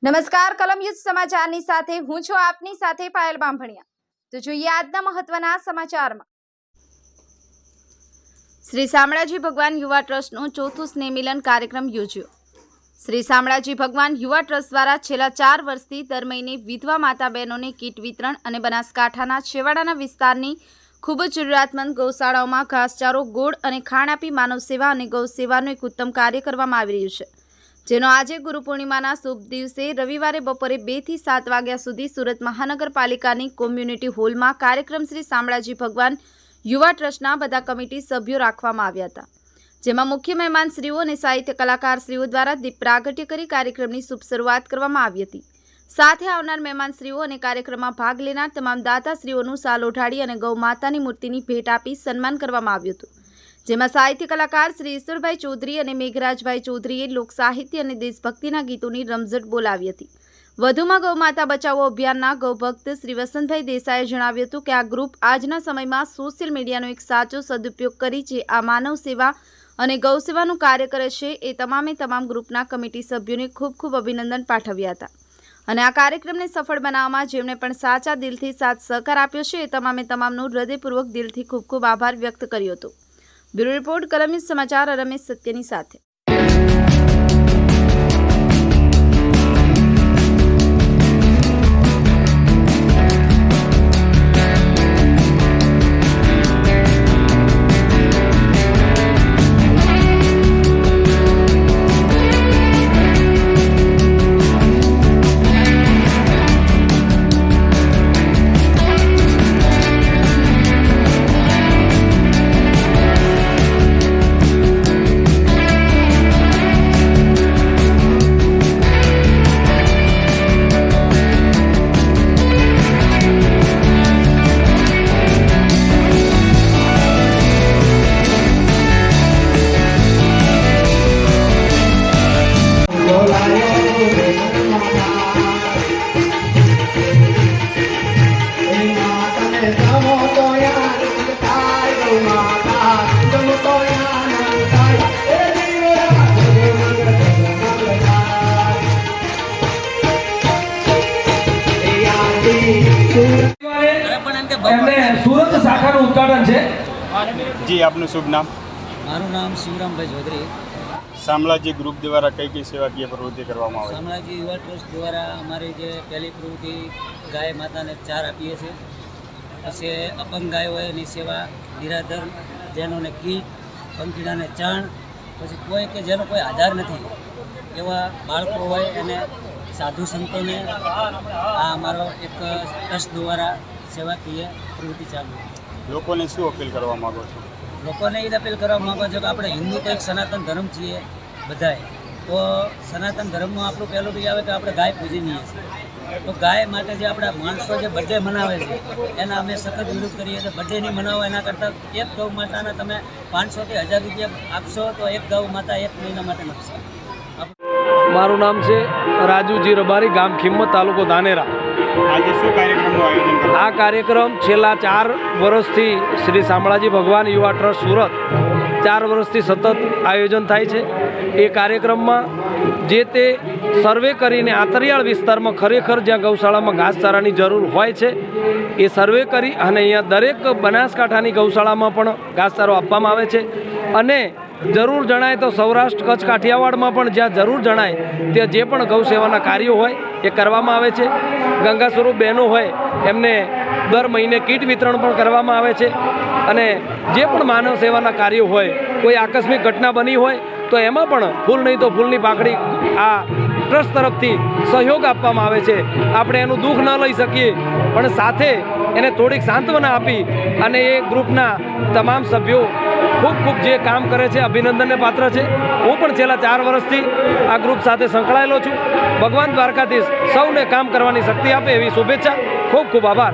નમસ્કાર કલમ યુદ્ધ સમાચારની સાથે હું છું આપની સાથે પાયલ બાંભણિયા। તો જોઈએ આજના મહત્વના સમાચારમાં। શ્રી શામળાજી ભગવાન યુવા ટ્રસ્ટનો ચોથું સ્નેહ મિલન કાર્યક્રમ યોજ્યો। શ્રી શામળાજી ભગવાન યુવા ટ્રસ્ટ દ્વારા છેલ્લા 4 વર્ષથી દર મહિને વિધવા માતા બહેનોને કીટ વિતરણ અને બનાસકાંઠાના છેવાડાના વિસ્તારની ખૂબ જ જરૂરિયાતમંદ ગૌશાળાઓમાં ઘાસચારો, ગોળ અને ખાણ આપી માનવ સેવા અને ગૌ સેવાનું એક ઉત્તમ કાર્ય કરવામાં આવી રહ્યું છે, જેનો આજે ગુરુ પૂર્ણિમાના શુભ દિવસે રવિવારે બપોરે 2 થી 7 વાગ્યા સુધી સુરત મહાનગરપાલિકાની કોમ્યુનિટી હોલમાં કાર્યક્રમ શ્રી શામળાજી ભગવાન યુવા ટ્રસ્ટના બધા કમિટી સભ્યો રાખવામાં આવ્યા હતા, જેમાં મુખ્ય મહેમાનશ્રીઓ અને સાહિત્ય કલાકારશ્રીઓ દ્વારા દીપ પ્રાગટ્ય કરી કાર્યક્રમની શુભ શરૂઆત કરવામાં આવી હતી। સાથે આવનાર મહેમાનશ્રીઓ અને કાર્યક્રમમાં ભાગ લેનાર તમામ દાતાશ્રીઓનું શાલ ઓઢાડી અને ગૌ માતાની મૂર્તિની ભેટ આપી સન્માન કરવામાં આવ્યું હતું, જેમાં સાહિત્ય કલાકાર શ્રી ઈશ્વરભાઈ ચૌધરી અને મેઘરાજભાઈ ચૌધરીએ લોક સાહિત્ય અને દેશભક્તિના ગીતોની રમઝટ બોલાવી હતી। વધુમાં ગૌ માતા બચાવો અભિયાનના ગૌભક્ત શ્રી વસંતભાઈ દેસાઈએ જણાવ્યું હતું કે આ ગ્રુપ આજના સમયમાં સોશિયલ મીડિયાનો એક સાચો સદુપયોગ કરી જે આ માનવ સેવા અને ગૌ સેવાનું કાર્ય કરે છે એ તમામ ગ્રુપના કમિટી સભ્યોને ખૂબ ખૂબ અભિનંદન પાઠવ્યા હતા અને આ કાર્યક્રમને સફળ બનાવવામાં જેમણે પણ સાચા દિલથી સાથ સહકાર આપ્યો છે એ તમામનો હૃદયપૂર્વક દિલથી ખૂબ ખૂબ આભાર વ્યક્ત કર્યો હતો। ब्यूरो रिपोर्ट कलम युद्ध समाचार रमेश सत्यनी साथे। सूरत शाखा उद्घाटन है जी। आपનું શુભ નામ? મારું નામ શિવરામભાઈ ચૌધરી। શામળાજી ગ્રુપ દ્વારા કઈ સેવાકીય પ્રવૃત્તિ કરવામાં આવે છે? શામળાજી યુવા ટ્રસ્ટ દ્વારા અમારી જે પહેલી પ્રવૃત્તિ ગાય માતાને ચાર આપીએ છીએ, પછી અપંગ ગાય હોય એની સેવા, નિરાધર જેનોને કીટ, પંખીડાને ચણ, પછી કોઈ કે જેનો કોઈ આધાર નથી એવા બાળકો હોય એને સાધુ સંતોને આ અમારો એક ટ્રસ્ટ દ્વારા સેવાકીય પ્રવૃત્તિ ચાલુ। લોકોને શું અપીલ કરવા માગો છો? લોકોને એ અપીલ કરવા માગો છો કે આપણે હિન્દુ તો એક સનાતન ધર્મ છીએ બધાએ, તો સનાતન ધર્મમાં આપણું પહેલું બી આવે કે આપણે ગાય પૂજનીય છીએ, તો ગાય માટે જે આપણા માણસો જે બર્થડે મનાવે છે એના અમે સખત વિરોધ કરીએ છીએ। બર્થડે નહીં મનાવો એના કરતાં એક ગૌ માતાના તમે 500 થી 1000 રૂપિયા આપશો તો એક ગૌ માતા 1 મહિના માટે મળશે। मारू नाम से राजूजी रबारी, गाम खिम्मत, तालुको धानेरा। આજે શું કાર્યક્રમનું આયોજન કરવામાં? आ कार्यक्रम छेल्ला 4 વર્ષથી श्री शामळाजी भगवान युवा ट्रस्ट सूरत 4 વર્ષથી सतत आयोजन थाय छे। ए कार्यक्रमમાં જે તે સર્વે કરીને આંતરિયાળ વિસ્તારમાં ખરેખર જ્યાં ગૌશાળામાં ઘાસચારાની જરૂર હોય છે એ સર્વે કરી અને અહીંયા દરેક બનાસકાંઠાની ગૌશાળામાં પણ ઘાસચારો આપવામાં આવે છે અને જરૂર જણાય તો સૌરાષ્ટ્ર, કચ્છ, કાઠિયાવાડમાં પણ જ્યાં જરૂર જણાય ત્યાં જે પણ ગૌ સેવાના કાર્યો હોય એ કરવામાં આવે છે। ગંગા સ્વરૂપ બહેનો હોય એમને દર મહિને કીટ વિતરણ પણ કરવામાં આવે છે અને જે પણ માનવ સેવાના કાર્યો હોય, કોઈ આકસ્મિક ઘટના બની હોય તો એમાં પણ ફૂલ નહીં તો ફૂલની પાંખડી આ ટ્રસ્ટ તરફથી સહયોગ આપવામાં આવે છે। આપણે એનું દુઃખ ન લઈ શકીએ પણ સાથે એને થોડીક સાંત્વના આપી અને એ ગ્રુપના તમામ સભ્યો ખૂબ જે કામ કરે છે અભિનંદનને પાત્ર છે। હું પણ છેલ્લા 4 વર્ષથી આ ગ્રુપ સાથે સંકળાયેલો છું। ભગવાન દ્વારકાધીશ સૌને કામ કરવાની શક્તિ આપે એવી શુભેચ્છા। ખૂબ આભાર।